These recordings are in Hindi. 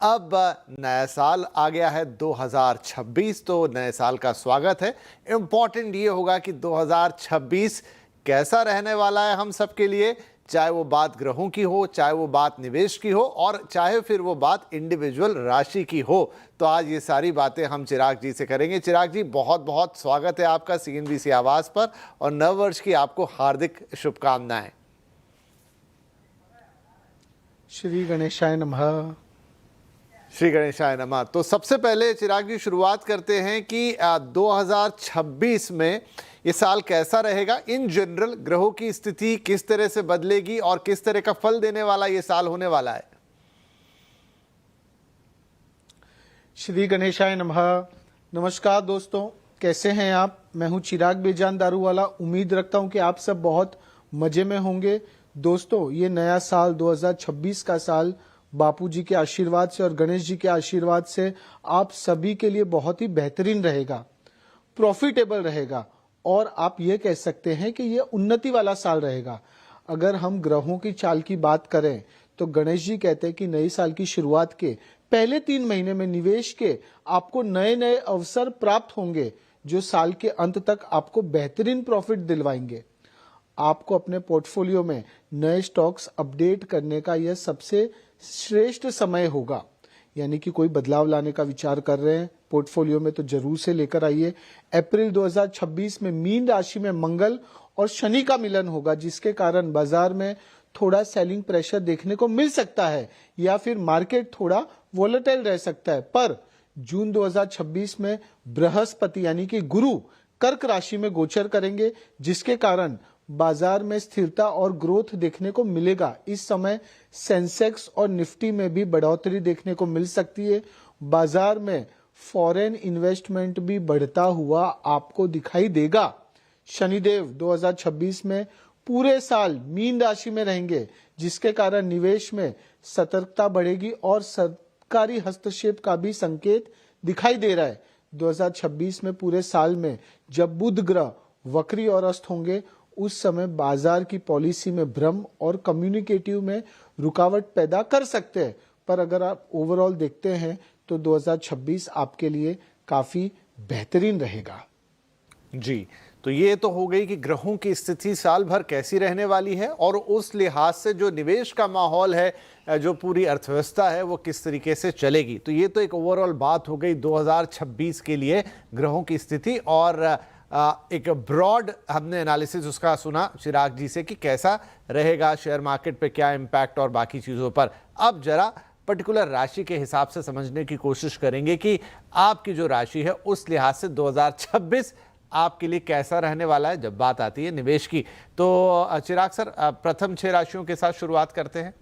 अब नया साल आ गया है 2026। तो नए साल का स्वागत है। इम्पॉर्टेंट ये होगा कि 2026 कैसा रहने वाला है हम सबके लिए, चाहे वो बात ग्रहों की हो, चाहे वो बात निवेश की हो, और चाहे फिर वो बात इंडिविजुअल राशि की हो। तो आज ये सारी बातें हम चिराग जी से करेंगे। चिराग जी, बहुत बहुत स्वागत है आपका CNBC आवाज पर, और नव वर्ष की आपको हार्दिक शुभकामनाएं। श्री गणेशाय नमः। श्री गणेशाय नमः। तो सबसे पहले चिराग जी शुरुआत करते हैं कि 2026 में ये साल कैसा रहेगा। इन जनरल ग्रहों की स्थिति किस तरह से बदलेगी और किस तरह का फल देने वाला ये साल होने वाला है। श्री गणेशाय नमः। नमस्कार दोस्तों, कैसे हैं आप? मैं हूं चिराग बेजान दारूवाला। उम्मीद रखता हूं कि आप सब बहुत मजे में होंगे। दोस्तों, ये नया साल 2026 का साल बापूजी के आशीर्वाद से और गणेश जी के आशीर्वाद से आप सभी के लिए बहुत ही बेहतरीन रहेगा, प्रॉफिटेबल रहेगा, और आप ये कह सकते हैं कि ये उन्नति वाला साल रहेगा। अगर हम ग्रहों की चाल की बात करें तो गणेश जी कहते हैं कि नई साल की शुरुआत के पहले 3 महीने में निवेश के आपको नए नए अवसर प्राप्त होंगे, जो साल के अंत तक आपको बेहतरीन प्रॉफिट दिलवाएंगे। आपको अपने पोर्टफोलियो में नए स्टॉक्स अपडेट करने का यह सबसे श्रेष्ठ समय होगा। यानी कि कोई बदलाव लाने का विचार कर रहे हैं पोर्टफोलियो में तो जरूर से लेकर आइए। अप्रैल 2026 में मीन राशि में मंगल और शनि का मिलन होगा, जिसके कारण बाजार में थोड़ा सेलिंग प्रेशर देखने को मिल सकता है, या फिर मार्केट थोड़ा वोलेटाइल रह सकता है। पर जून 2026 में बृहस्पति यानी कि गुरु कर्क राशि में गोचर करेंगे, जिसके कारण बाजार में स्थिरता और ग्रोथ देखने को मिलेगा। इस समय सेंसेक्स और निफ्टी में भी बढ़ोतरी देखने को मिल सकती है। बाजार में फॉरेन इन्वेस्टमेंट भी बढ़ता हुआ आपको दिखाई देगा। शनिदेव 2026 में पूरे साल मीन राशि में रहेंगे, जिसके कारण निवेश में सतर्कता बढ़ेगी और सरकारी हस्तक्षेप का भी संकेत दिखाई दे रहा है। 2026 में पूरे साल में जब बुध ग्रह वक्री और अस्त होंगे, उस समय बाजार की पॉलिसी में भ्रम और कम्युनिकेटिव में रुकावट पैदा कर सकते हैं। पर अगर आप ओवरऑल देखते हैं तो 2026 आपके लिए काफी बेहतरीन रहेगा। जी, तो ये तो हो गई कि ग्रहों की स्थिति साल भर कैसी रहने वाली है, और उस लिहाज से जो निवेश का माहौल है, जो पूरी अर्थव्यवस्था है, वो किस तरीके से चलेगी। तो ये तो एक ओवरऑल बात हो गई 2026 के लिए ग्रहों की स्थिति, और एक ब्रॉड हमने एनालिसिस उसका सुना चिराग जी से कि कैसा रहेगा शेयर मार्केट पे, क्या इम्पैक्ट और बाकी चीज़ों पर। अब जरा पर्टिकुलर राशि के हिसाब से समझने की कोशिश करेंगे कि आपकी जो राशि है उस लिहाज से 2026 आपके लिए कैसा रहने वाला है जब बात आती है निवेश की। तो चिराग सर, प्रथम 6 राशियों के साथ शुरुआत करते हैं।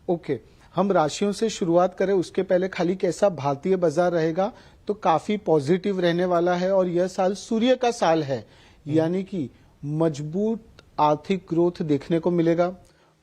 ओके, हम राशियों से शुरुआत करें उसके पहले खाली कैसा भारतीय बाजार रहेगा, तो काफी पॉजिटिव रहने वाला है। और यह साल सूर्य का साल है, यानी कि मजबूत आर्थिक ग्रोथ देखने को मिलेगा।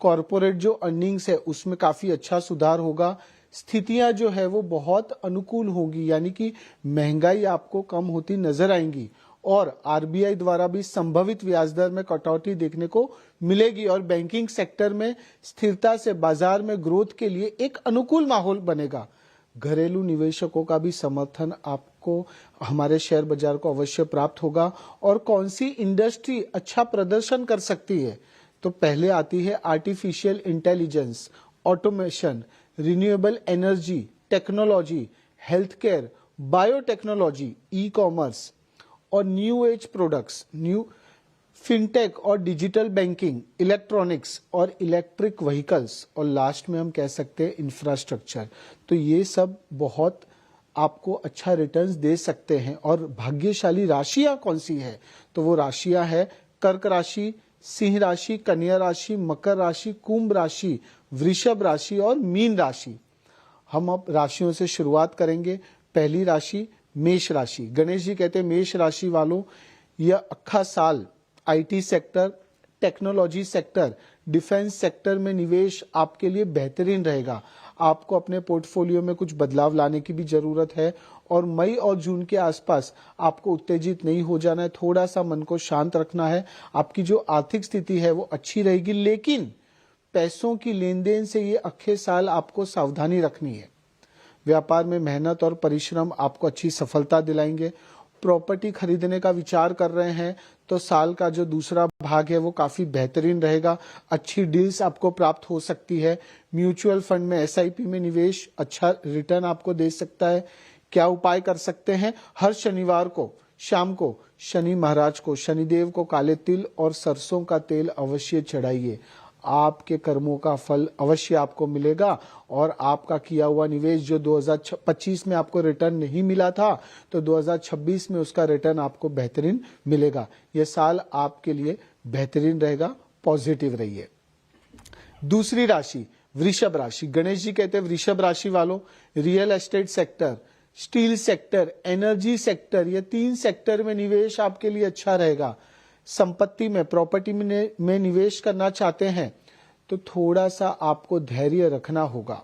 कॉरपोरेट जो अर्निंग्स है उसमें काफी अच्छा सुधार होगा। स्थितियां जो है वो बहुत अनुकूल होगी, यानी कि महंगाई आपको कम होती नजर आएंगी, और आरबीआई द्वारा भी संभावित ब्याज दर में कटौती देखने को मिलेगी। और बैंकिंग सेक्टर में स्थिरता से बाजार में ग्रोथ के लिए एक अनुकूल माहौल बनेगा। घरेलू निवेशकों का भी समर्थन आपको हमारे शेयर बाजार को अवश्य प्राप्त होगा। और कौन सी इंडस्ट्री अच्छा प्रदर्शन कर सकती है, तो पहले आती है artificial intelligence, automation, renewable energy, technology, health care, biotechnology, e commerce और new age products, new fintech और डिजिटल बैंकिंग, इलेक्ट्रॉनिक्स और इलेक्ट्रिक व्हीकल्स, और लास्ट में हम कह सकते हैं इंफ्रास्ट्रक्चर। तो ये सब बहुत आपको अच्छा रिटर्न्स दे सकते हैं। और भाग्यशाली राशियां कौन सी है, तो वो राशियां है कर्क राशि, सिंह राशि, कन्या राशि, मकर राशि, कुंभ राशि, वृषभ राशि और मीन राशि। हम अब राशियों से शुरुआत करेंगे। पहली राशि मेष राशि। गणेश जी कहते हैं मेष राशि वालों, यह अक्खा साल IT sector, technology sector, defence sector में निवेश आपके लिए बेहतरीन रहेगा। आपको अपने पोर्टफोलियो में कुछ बदलाव लाने की भी जरूरत है, और मई और जून के आसपास आपको उत्तेजित नहीं हो जाना है, थोड़ा सा मन को शांत रखना है। आपकी जो आर्थिक स्थिति है वो अच्छी रहेगी, लेकिन पैसों की लेन देन से ये अक्षय साल आपको सावधानी रखनी है। व्यापार में मेहनत और परिश्रम आपको अच्छी सफलता दिलाएंगे। प्रॉपर्टी खरीदने का विचार कर रहे हैं तो साल का जो दूसरा भाग है वो काफी बेहतरीन रहेगा। अच्छी डील्स आपको प्राप्त हो सकती है। म्यूचुअल फंड में एसआईपी में निवेश अच्छा रिटर्न आपको दे सकता है। क्या उपाय कर सकते हैं? हर शनिवार को शाम को शनि महाराज को, शनिदेव को काले तिल और सरसों का तेल अवश्य चढ़ाइए। आपके कर्मों का फल अवश्य आपको मिलेगा और आपका किया हुआ निवेश जो 2025 में आपको रिटर्न नहीं मिला था तो 2026 में उसका रिटर्न आपको बेहतरीन मिलेगा। यह साल आपके लिए बेहतरीन रहेगा। पॉजिटिव रहिए। दूसरी राशि वृषभ राशि। गणेश जी कहते हैं वृषभ राशि वालों, real estate sector, steel sector, energy sector, ये 3 सेक्टर में निवेश आपके लिए अच्छा रहेगा। संपत्ति में, प्रॉपर्टी में निवेश करना चाहते हैं तो थोड़ा सा आपको धैर्य रखना होगा।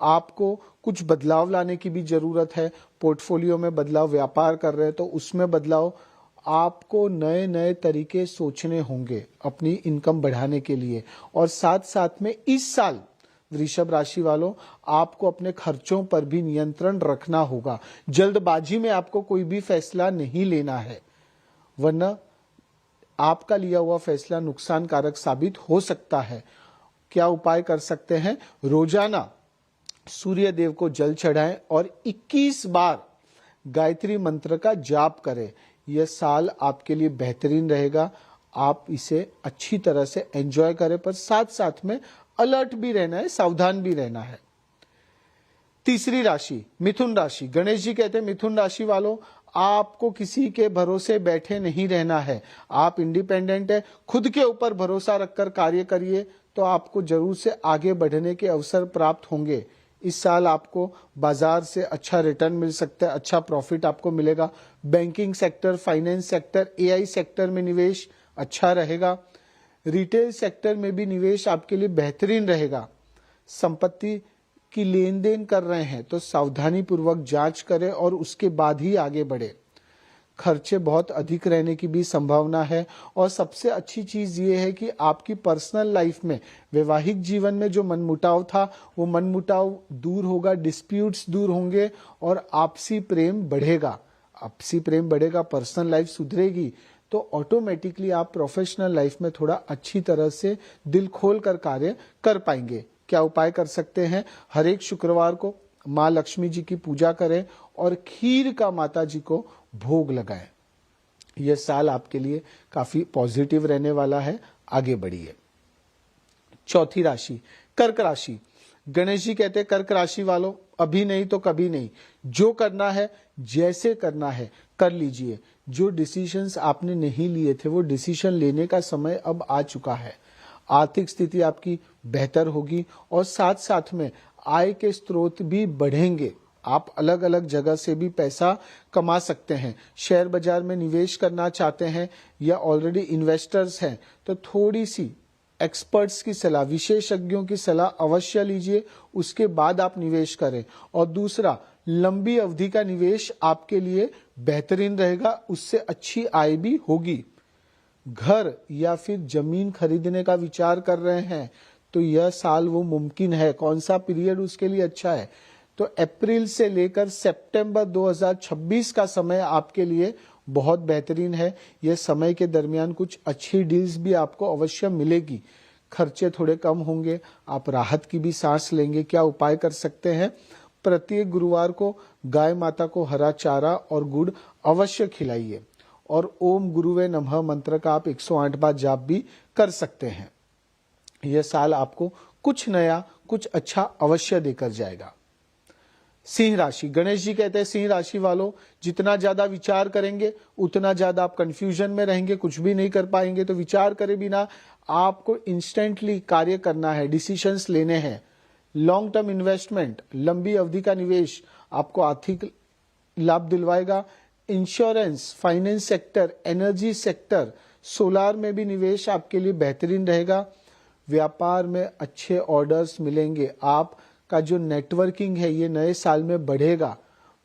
आपको कुछ बदलाव लाने की भी जरूरत है। पोर्टफोलियो में बदलाव, व्यापार कर रहे हैं तो उसमें बदलाव, आपको नए नए तरीके सोचने होंगे अपनी इनकम बढ़ाने के लिए। और साथ साथ में इस साल वृषभ राशि वालों आपको अपने खर्चों पर भी नियंत्रण रखना होगा। जल्दबाजी में आपको कोई भी फैसला नहीं लेना है, वरना आपका लिया हुआ फैसला नुकसानकारक साबित हो सकता है। क्या उपाय कर सकते हैं? रोजाना सूर्य देव को जल चढ़ाएं और 21 बार गायत्री मंत्र का जाप करें। यह साल आपके लिए बेहतरीन रहेगा। आप इसे अच्छी तरह से एंजॉय करें, पर साथ साथ में अलर्ट भी रहना है, सावधान भी रहना है। तीसरी राशि मिथुन राशि। गणेश जी कहते हैं मिथुन राशि वालों आपको किसी के भरोसे बैठे नहीं रहना है। आप इंडिपेंडेंट है, खुद के ऊपर भरोसा रखकर कार्य करिए तो आपको जरूर से आगे बढ़ने के अवसर प्राप्त होंगे। इस साल आपको बाजार से अच्छा रिटर्न मिल सकता है, अच्छा प्रॉफिट आपको मिलेगा। Banking sector, finance sector, AI sector में निवेश अच्छा रहेगा। रिटेल सेक्टर में भी निवेश आपके लिए बेहतरीन रहेगा। संपत्ति की लेन देन कर रहे हैं तो सावधानी पूर्वक जांच करें और उसके बाद ही आगे बढ़े। खर्चे बहुत अधिक रहने की भी संभावना है। और सबसे अच्छी चीज ये है कि आपकी पर्सनल लाइफ में, वैवाहिक जीवन में जो मनमुटाव था वो मनमुटाव दूर होगा, डिस्प्यूट्स दूर होंगे और आपसी प्रेम बढ़ेगा। आपसी प्रेम बढ़ेगा, पर्सनल लाइफ सुधरेगी तो ऑटोमेटिकली आप प्रोफेशनल लाइफ में थोड़ा अच्छी तरह से दिल खोल कर कार्य कर पाएंगे। क्या उपाय कर सकते हैं? हर एक शुक्रवार को माँ लक्ष्मी जी की पूजा करें और खीर का माता जी को भोग लगाएं। यह साल आपके लिए काफी पॉजिटिव रहने वाला है। आगे बढ़िए। चौथी राशि कर्क राशि। गणेश जी कहते हैं कर्क राशि वालों अभी नहीं तो कभी नहीं, जो करना है जैसे करना है कर लीजिए। जो डिसीजंस आपने नहीं लिए थे वो डिसीजन लेने का समय अब आ चुका है। आर्थिक स्थिति आपकी बेहतर होगी और साथ साथ में आय के स्रोत भी बढ़ेंगे। आप अलग अलग जगह से भी पैसा कमा सकते हैं। शेयर बाजार में निवेश करना चाहते हैं या ऑलरेडी इन्वेस्टर्स हैं तो थोड़ी सी एक्सपर्ट्स की सलाह, विशेषज्ञों की सलाह अवश्य लीजिए, उसके बाद आप निवेश करें। और दूसरा, लंबी अवधि का निवेश आपके लिए बेहतरीन रहेगा, उससे अच्छी आय भी होगी। घर या फिर जमीन खरीदने का विचार कर रहे हैं तो यह साल वो मुमकिन है। कौन सा पीरियड उसके लिए अच्छा है? तो अप्रैल से लेकर सितंबर 2026 का समय आपके लिए बहुत बेहतरीन है। यह समय के दरमियान कुछ अच्छी डील्स भी आपको अवश्य मिलेगी। खर्चे थोड़े कम होंगे, आप राहत की भी सांस लेंगे। क्या उपाय कर सकते हैं? प्रत्येक गुरुवार को गाय माता को हरा चारा और गुड़ अवश्य खिलाइए और ओम गुरुवे नमः मंत्र का आप 108 बार जाप भी कर सकते हैं। यह साल आपको कुछ नया, कुछ अच्छा अवश्य देकर जाएगा। सिंह राशि। गणेश जी कहते हैं सिंह राशि वालों जितना ज्यादा विचार करेंगे उतना ज्यादा आप कंफ्यूजन में रहेंगे, कुछ भी नहीं कर पाएंगे। तो विचार करे बिना आपको इंस्टेंटली कार्य करना है, डिसीजंस लेने हैं। लॉन्ग टर्म इन्वेस्टमेंट, लंबी अवधि का निवेश आपको आर्थिक लाभ दिलवाएगा। Insurance, finance sector, energy sector, solar में भी निवेश आपके लिए बेहतरीन रहेगा। व्यापार में अच्छे ऑर्डर्स मिलेंगे। आपका जो नेटवर्किंग है ये नए साल में बढ़ेगा।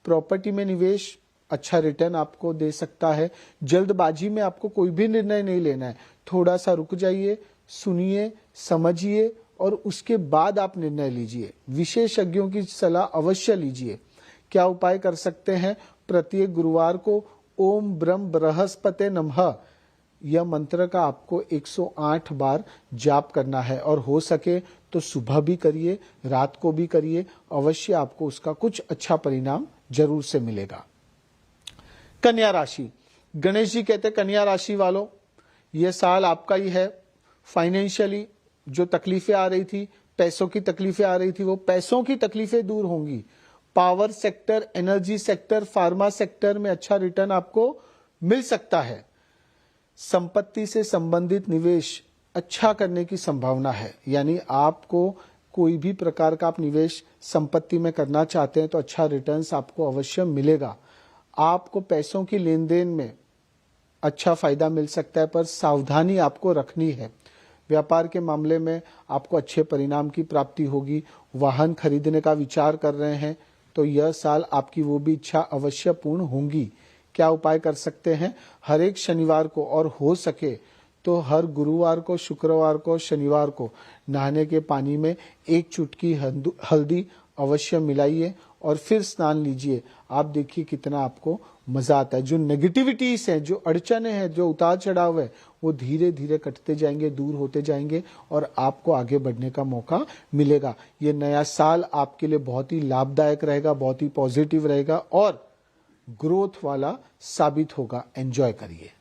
प्रॉपर्टी में निवेश अच्छा रिटर्न आपको दे सकता है। जल्दबाजी में आपको कोई भी निर्णय नहीं लेना है, थोड़ा सा रुक जाइए, सुनिए, समझिए और उसके बाद आप निर्णय लीजिए। विशेषज्ञों की सलाह अवश्य लीजिए। क्या उपाय कर सकते हैं? प्रत्येक गुरुवार को ओम ब्रह्म बृहस्पते नमः यह मंत्र का आपको 108 बार जाप करना है और हो सके तो सुबह भी करिए, रात को भी करिए। अवश्य आपको उसका कुछ अच्छा परिणाम जरूर से मिलेगा। कन्या राशि, गणेश जी कहते कन्या राशि वालों, यह साल आपका ही है। फाइनेंशियली जो तकलीफें आ रही थी, पैसों की तकलीफें आ रही थी, वो पैसों की तकलीफें दूर होंगी। Power sector, energy sector, pharma sector में अच्छा रिटर्न आपको मिल सकता है। संपत्ति से संबंधित निवेश अच्छा करने की संभावना है, यानी आपको कोई भी प्रकार का आप निवेश संपत्ति में करना चाहते हैं तो अच्छा रिटर्न्स आपको अवश्य मिलेगा। आपको पैसों की लेन देन में अच्छा फायदा मिल सकता है, पर सावधानी आपको रखनी है। व्यापार के मामले में आपको अच्छे परिणाम की प्राप्ति होगी। वाहन खरीदने का विचार कर रहे हैं तो यह साल आपकी वो भी इच्छा अवश्य पूर्ण होंगी। क्या उपाय कर सकते हैं? हर एक शनिवार को और हो सके तो हर गुरुवार को, शुक्रवार को, शनिवार को नहाने के पानी में 1 चुटकी हल्दी अवश्य मिलाइए और फिर स्नान लीजिए। आप देखिए कितना आपको मजा आता है। जो नेगेटिविटीज है, जो अड़चने हैं, जो उतार चढ़ाव है, वो धीरे धीरे कटते जाएंगे, दूर होते जाएंगे और आपको आगे बढ़ने का मौका मिलेगा। ये नया साल आपके लिए बहुत ही लाभदायक रहेगा, बहुत ही पॉजिटिव रहेगा और ग्रोथ वाला साबित होगा। एंजॉय करिए।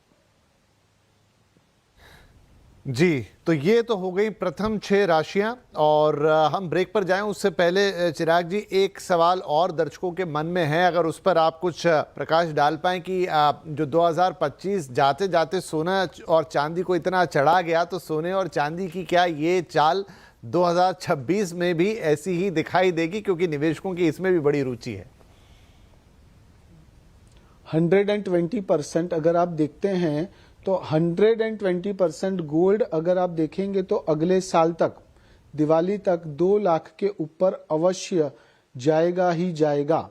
जी, तो ये तो हो गई प्रथम 6 राशियां और हम ब्रेक पर जाएं उससे पहले चिराग जी, एक सवाल और दर्शकों के मन में है, अगर उस पर आप कुछ प्रकाश डाल पाएं कि जो 2025 जाते जाते सोना और चांदी को इतना चढ़ा गया, तो सोने और चांदी की क्या ये चाल 2026 में भी ऐसी ही दिखाई देगी, क्योंकि निवेशकों की इसमें भी बड़ी रुचि है। 120% अगर आप देखते हैं तो 120% गोल्ड अगर आप देखेंगे तो अगले साल तक, दिवाली तक 2 लाख के ऊपर अवश्य जाएगा ही जाएगा।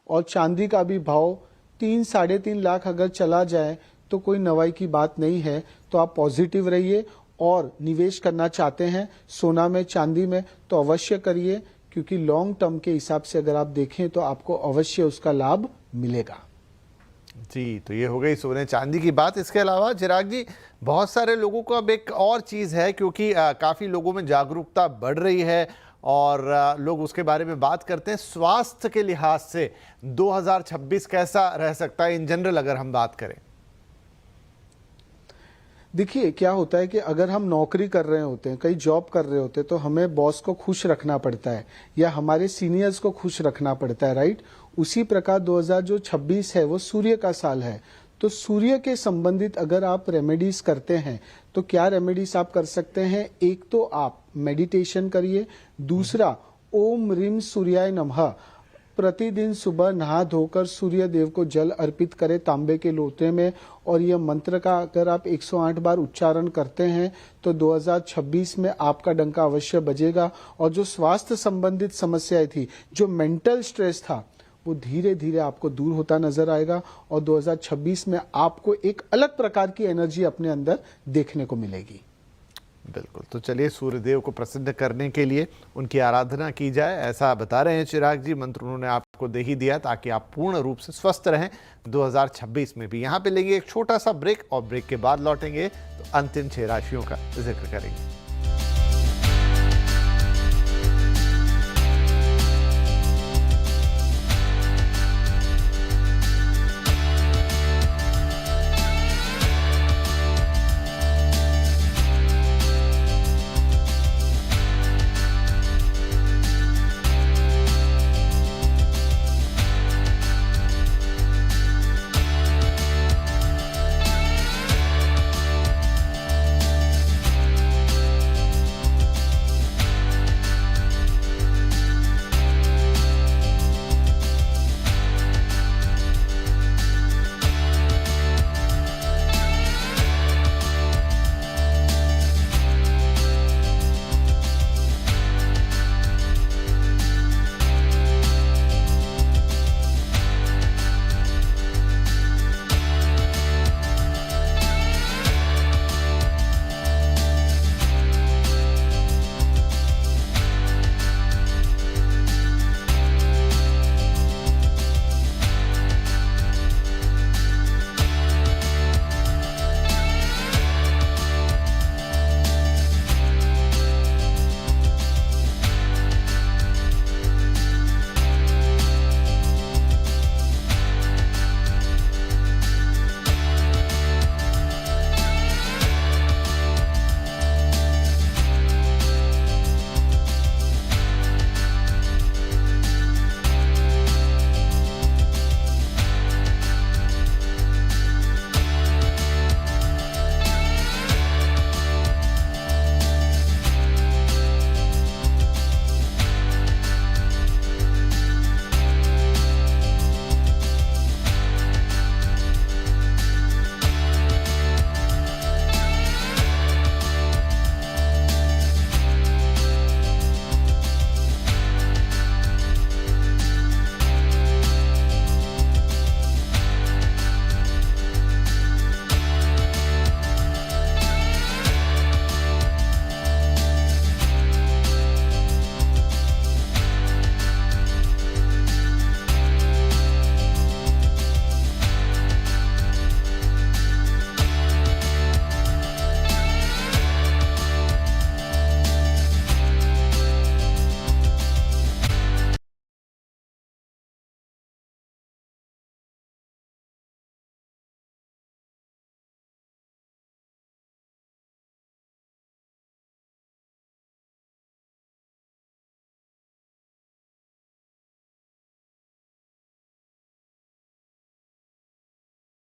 और चांदी का भी भाव 3-3.5 लाख अगर चला जाए तो कोई नवाई की बात नहीं है। तो आप पॉजिटिव रहिए और निवेश करना चाहते हैं सोना में, चांदी में, तो अवश्य करिए, क्योंकि लॉन्ग टर्म के हिसाब से अगर आप देखें तो आपको अवश्य उसका लाभ मिलेगा। जी, तो ये हो गई सोने चांदी की बात। इसके अलावा चिराग जी, बहुत सारे लोगों को अब एक और चीज़ है, क्योंकि काफ़ी लोगों में जागरूकता बढ़ रही है और लोग उसके बारे में बात करते हैं। स्वास्थ्य के लिहाज से 2026 कैसा रह सकता है इन जनरल, अगर हम बात करें? देखिए क्या होता है कि अगर हम नौकरी कर रहे होते हैं, कहीं जॉब कर रहे होते हैं, तो हमें बॉस को खुश रखना पड़ता है या हमारे सीनियर्स को खुश रखना पड़ता है, राइट। उसी प्रकार 2026 है वो सूर्य का साल है। तो सूर्य के संबंधित अगर आप रेमेडीज करते हैं तो क्या रेमेडीज आप कर सकते हैं? एक तो आप मेडिटेशन करिए, दूसरा ओम ह्रीम सूर्याय नमः प्रतिदिन सुबह नहा धोकर सूर्य देव को जल अर्पित करें तांबे के लोटे में, और यह मंत्र का अगर आप 108 बार उच्चारण करते हैं तो 2026 में आपका डंका अवश्य बजेगा। और जो स्वास्थ्य संबंधित समस्याएं थी, जो मेंटल स्ट्रेस था, वो धीरे धीरे आपको दूर होता नजर आएगा और 2026 में आपको एक अलग प्रकार की एनर्जी अपने अंदर देखने को मिलेगी। बिल्कुल, तो चलिए सूर्यदेव को प्रसन्न करने के लिए उनकी आराधना की जाए, ऐसा बता रहे हैं चिराग जी। मंत्र उन्होंने आपको दे ही दिया ताकि आप पूर्ण रूप से स्वस्थ रहें 2026 में भी। यहाँ पे लेंगे एक छोटा सा ब्रेक और ब्रेक के बाद लौटेंगे तो अंतिम 6 राशियों का जिक्र करेंगे।